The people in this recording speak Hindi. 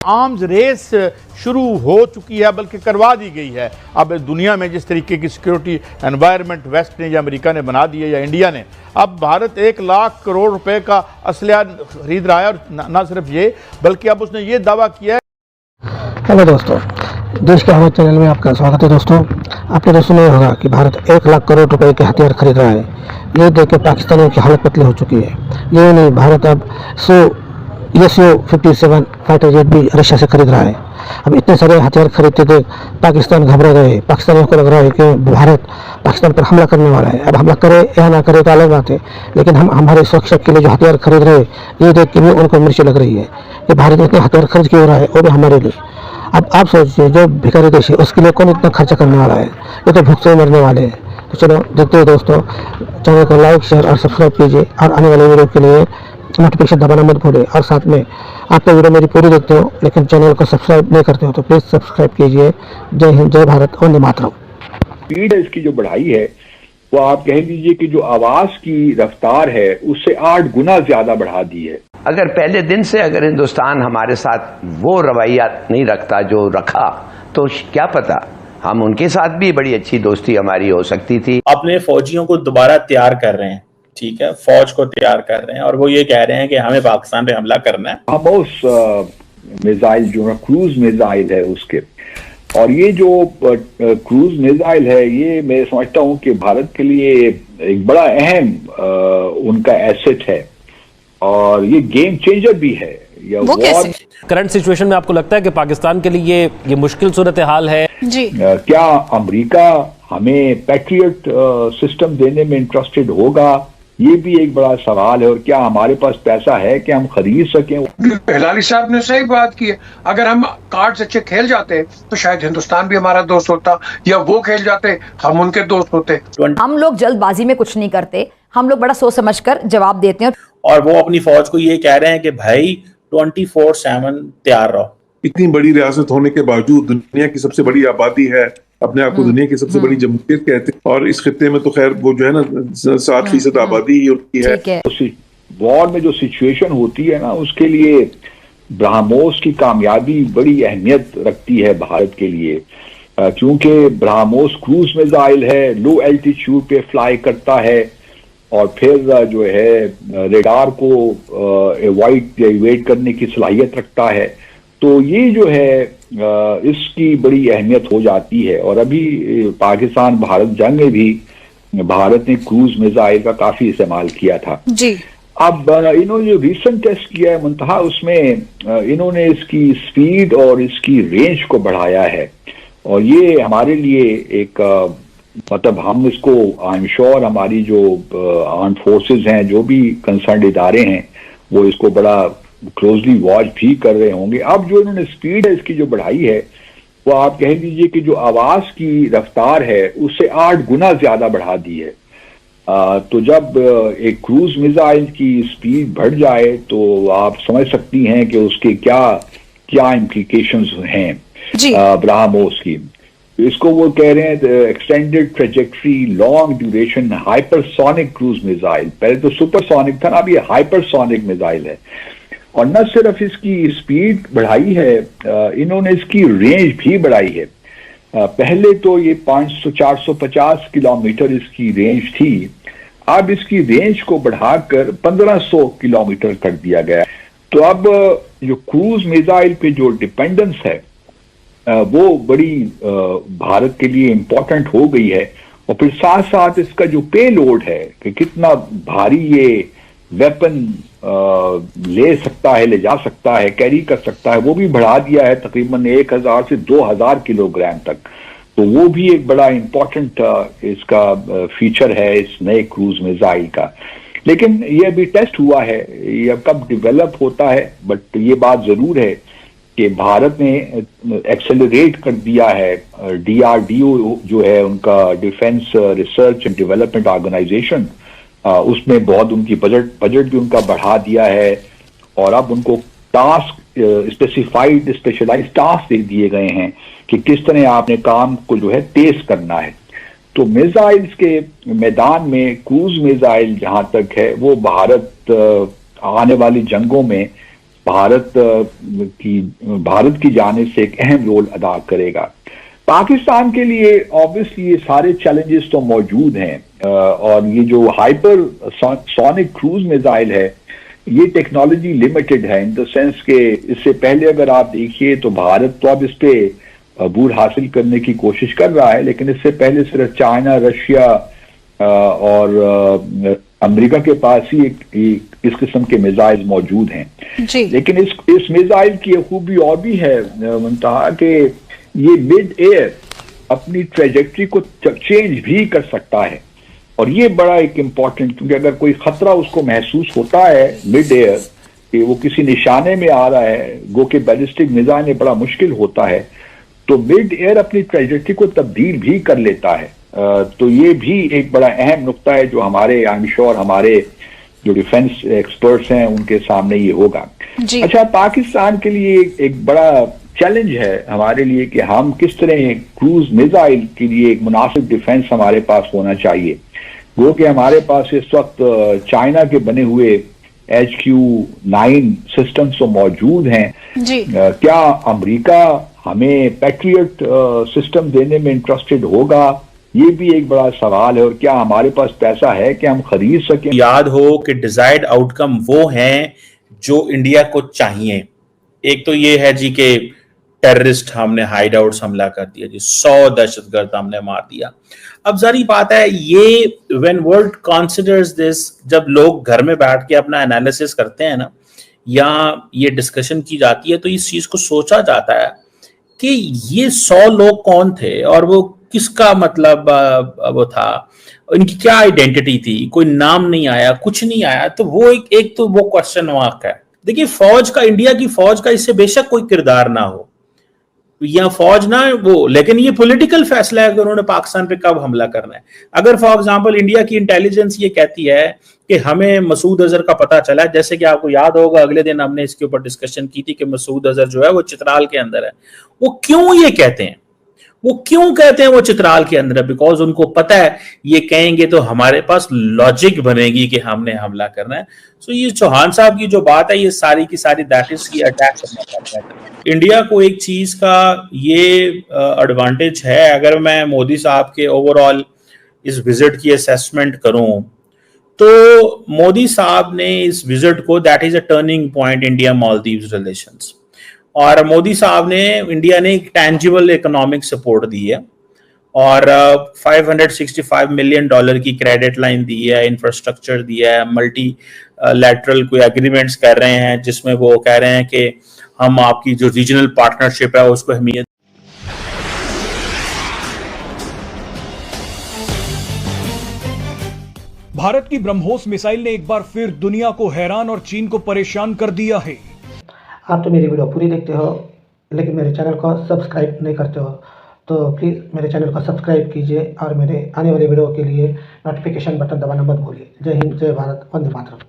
आर्म्स रेस शुरू हो चुकी है, बल्कि करवा दी गई है। अब दुनिया में जिस तरीके की सिक्योरिटी एनवायरनमेंट वेस्ट ने या अमेरिका ने बना दी है या इंडिया ने, अब भारत 1 लाख करोड़ रुपए का असलहा खरीद रहा है। और न सिर्फ ये, बल्कि अब उसने ये दावा किया है। हेलो दोस्तों, देश के हमारे चैनल में आपका स्वागत है। दोस्तों, आपने तो सुना होगा कि भारत 1 लाख करोड़ रुपए के हथियार खरीद रहा है। ये देख के पाकिस्तानियों की हालत पतली हो चुकी है। ये नहीं, भारत अब Su-57 फाइटर जेट भी रशिया से खरीद रहा है। अब इतने सारे हथियार खरीदते थे, पाकिस्तान घबरा गए। पाकिस्तानियों को लग रहा है कि भारत पाकिस्तान पर हमला करने वाला है। अब हमला करे या ना करे तो अलग बात है, लेकिन हम हमारे सुरक्षा के लिए जो हथियार खरीद रहे हैं, ये देख के भी उनको मिर्ची लग रही है कि भारत इतने हथियार खरीद क्यों रहा है, वो भी हमारे लिए। अब आप सोचिए, जो भिखारी देश है उसके लिए कौन इतना खर्चा करने वाला है? ये तो भूख से मरने वाले हैं। तो चलो देखते हैं दोस्तों, चैनल को लाइक, शेयर और सब्सक्राइब कीजिए, और आने वाले वीडियो के लिए नोटिफिकेशन दबाना मत भूलें। और साथ में आप तो वीडियो मेरी पूरी देखते हो लेकिन चैनल को सब्सक्राइब नहीं करते हो, तो प्लीज़ सब्सक्राइब कीजिए। जय हिंद, जय भारत, वंदे मातरम। स्पीड है इसकी जो बढ़ाई है, वो आप कह लीजिए कि जो आवाज की रफ्तार है उससे 8 गुना ज्यादा बढ़ा दी है। अगर पहले दिन से अगर हिंदुस्तान हमारे साथ वो रवैया नहीं रखता जो रखा, तो क्या पता हम उनके साथ भी बड़ी अच्छी दोस्ती हमारी हो सकती थी। अपने फौजियों को दोबारा तैयार कर रहे हैं, ठीक है, फौज को तैयार कर रहे हैं, और वो ये कह रहे हैं कि हमें पाकिस्तान पे हमला करना है। खामोश मिसाइल जो है, क्रूज मिसाइल है उसके, और ये जो क्रूज मिसाइल है, ये मैं समझता हूँ कि भारत के लिए एक बड़ा अहम उनका एसेट है, और ये गेम चेंजर भी है। वो कैसे? करंट सिचुएशन में आपको लगता है कि पाकिस्तान के लिए ये मुश्किल सूरत हाल है? जी, क्या अमेरिका हमें पैट्रियट सिस्टम देने में इंटरेस्टेड होगा? ये भी एक बड़ा सवाल है। और क्या हमारे पास पैसा है कि हम खरीद सकें? हिलारी साहब ने सही बात की है। अगर हम कार्ड्स अच्छे खेल जाते तो शायद हिंदुस्तान भी हमारा दोस्त होता, या वो खेल जाते हम उनके दोस्त होते। हम लोग जल्दबाजी में कुछ नहीं करते, हम लोग बड़ा सोच समझकर जवाब देते हैं। और वो अपनी फौज को ये कह रहे हैं कि भाई 24/7 तैयार रहो। इतनी बड़ी रियासत होने के बावजूद दुनिया की सबसे बड़ी आबादी है, अपने आप को दुनिया की सबसे बड़ी जमहूरियत कहते हैं, और इस खित्ते में तो खैर वो जो है ना 7% आबादी ही उनकी है। वॉर में जो सिचुएशन होती है ना, उसके लिए ब्रह्मोस की कामयाबी बड़ी अहमियत रखती है भारत के लिए, क्योंकि ब्रह्मोस क्रूज मिसाइल है, लो एल्टीट्यूड पे फ्लाई करता है, और फिर जो है रेडार को एवॉइड करने की सलाहियत रखता है। तो ये जो है इसकी बड़ी अहमियत हो जाती है। और अभी पाकिस्तान भारत जंग में भी भारत ने क्रूज मिसाइल का काफी इस्तेमाल किया था जी। अब इन्होंने जो रीसेंट टेस्ट किया है मुंतहा, उसमें इन्होंने इसकी स्पीड और इसकी रेंज को बढ़ाया है, और ये हमारे लिए एक मतलब हम इसको आई एम श्योर हमारी जो आर्म फोर्सेस हैं, जो भी कंसर्न इदारे हैं, वो इसको बड़ा क्लोजली वॉच भी कर रहे होंगे। अब जो इन्होंने स्पीड है इसकी जो बढ़ाई है, वो आप कह लीजिए कि जो आवाज की रफ्तार है उससे 8 गुना ज्यादा बढ़ा दी है। तो जब एक क्रूज मिसाइल की स्पीड बढ़ जाए तो आप समझ सकती हैं कि उसके क्या क्या इम्प्लीकेशंस हैं ब्रह्मोस की। इसको वो कह रहे हैं extended trajectory long duration hypersonic cruise missile. पहले तो सुपरसोनिक था ना, अब ये हाइपरसोनिक मिसाइल है। और न सिर्फ इसकी स्पीड बढ़ाई है, इन्होंने इसकी रेंज भी बढ़ाई है। पहले तो ये 500-450 किलोमीटर इसकी रेंज थी, अब इसकी रेंज को बढ़ाकर 1500 किलोमीटर कर दिया गया। तो अब जो क्रूज मिसाइल पे जो डिपेंडेंस है वो बड़ी भारत के लिए इम्पोर्टेंट हो गई है। और फिर साथ साथ इसका जो पे लोड है कि कितना भारी ये वेपन ले सकता है, ले जा सकता है, कैरी कर सकता है, वो भी बढ़ा दिया है तकरीबन 1000 से 2000 किलोग्राम तक। तो वो भी एक बड़ा इम्पोर्टेंट इसका फीचर है इस नए क्रूज मिसाइल का। लेकिन ये अभी टेस्ट हुआ है, ये अब कब डिवेलप होता है, बट ये बात जरूर है कि भारत ने एक्सेलरेट कर दिया है। DRDO जो है उनका defence research and development organisation, उसमें बहुत उनकी बजट भी उनका बढ़ा दिया है, और अब उनको टास्क स्पेशलाइज्ड टास्क दे दिए गए हैं कि किस तरह आपने काम को जो है तेज करना है। तो मिसाइल्स के मैदान में क्रूज मिसाइल जहां तक है, वो भारत आने वाली जंगों में भारत की जानिब से एक अहम रोल अदा करेगा। पाकिस्तान के लिए ऑब्वियसली ये सारे चैलेंजेस तो मौजूद हैं और ये जो हाइपर सोनिक क्रूज मिसाइल है ये टेक्नोलॉजी लिमिटेड है इन द सेंस के इससे पहले अगर आप देखिए तो भारत तो अब इस पे अबूर हासिल करने की कोशिश कर रहा है, लेकिन इससे पहले सिर्फ चाइना, रशिया और अमेरिका के पास ही इस किस्म के मिसाइल मौजूद हैं जी। लेकिन इस मिसाइल की खूबी और भी है मुंतहा कि ये मिड एयर अपनी ट्रेजेक्ट्री को चेंज भी कर सकता है और ये बड़ा एक इम्पॉर्टेंट, क्योंकि अगर कोई खतरा उसको महसूस होता है मिड एयर कि वो किसी निशाने में आ रहा है, गो के बैलिस्टिक मिसाइल में बड़ा मुश्किल होता है, तो मिड एयर अपनी ट्रेजेक्ट्री को तब्दील भी कर लेता है। तो ये भी एक बड़ा अहम नुक्ता है जो हमारे आई एम श्योर हमारे जो डिफेंस एक्सपर्ट्स हैं उनके सामने ये होगा। अच्छा, पाकिस्तान के लिए एक बड़ा चैलेंज है हमारे लिए कि हम किस तरह क्रूज मिसाइल के लिए एक मुनासिब डिफेंस हमारे पास होना चाहिए। वो कि हमारे पास इस वक्त चाइना के बने हुए HQ-9 सिस्टम तो मौजूद हैं, क्या अमेरिका हमें पैट्रियट सिस्टम देने में इंटरेस्टेड होगा, ये भी एक बड़ा सवाल है, और क्या हमारे पास पैसा है कि हम खरीद सकें। याद हो कि डिजायर्ड आउटकम वो हैं जो इंडिया को चाहिए। एक तो ये है जी कि टेररिस्ट हमने हाइड आउट्स हमला कर दिया जी, 100 दहशतगर्द हमने मार दिया। अब जारी बात है ये व्हेन वर्ल्ड कंसीडर्स दिस, जब लोग घर में बैठ के अपना एनालिसिस करते हैं ना या ये डिस्कशन की जाती है तो इस चीज को सोचा जाता है कि ये 100 लोग कौन थे और वो किसका मतलब वो था, इनकी क्या आइडेंटिटी थी, कोई नाम नहीं आया, कुछ नहीं आया। तो वो एक तो वो क्वेश्चन मार्क है। देखिए फौज का, इंडिया की फौज का इससे बेशक कोई किरदार ना हो या फौज ना वो, लेकिन ये पॉलिटिकल फैसला है कि उन्होंने पाकिस्तान पे कब हमला करना है। अगर फॉर एग्जांपल इंडिया की इंटेलिजेंस ये कहती है कि हमें मसूद अजहर का पता चला, जैसे कि आपको याद होगा अगले दिन हमने इसके ऊपर डिस्कशन की थी कि मसूद अजहर जो है वो चित्राल के अंदर है। वो क्यों ये कहते हैं, वो क्यों कहते हैं वो चित्राल के अंदर है? बिकॉज उनको पता है ये कहेंगे तो हमारे पास लॉजिक बनेगी कि हमने हमला करना है। सो ये चौहान साहब की जो बात है ये सारी की सारी दैट इज की अटैक करना चाहता है। इंडिया को एक चीज का ये एडवांटेज है, अगर मैं मोदी साहब के ओवरऑल इस विजिट की असेसमेंट करूं तो मोदी साहब ने इस विजिट को, that is a turning point India Maldives relations, और मोदी साहब ने, इंडिया ने एक टैंजिबल इकोनॉमिक सपोर्ट दी है और $565 मिलियन की क्रेडिट लाइन दी है, इंफ्रास्ट्रक्चर दिया है, मल्टी लैटरल कोई एग्रीमेंट्स कर रहे हैं जिसमें वो कह रहे हैं कि हम आपकी जो रीजनल पार्टनरशिप है उसको अहमियत। भारत की ब्रह्मोस मिसाइल ने एक बार फिर दुनिया को हैरान और चीन को परेशान कर दिया है। आप तो मेरी वीडियो पूरी देखते हो लेकिन मेरे चैनल को सब्सक्राइब नहीं करते हो, तो प्लीज़ मेरे चैनल को सब्सक्राइब कीजिए और मेरे आने वाले वीडियो के लिए नोटिफिकेशन बटन दबाना मत भूलिए। जय हिंद, जय भारत, वंदे मातरम।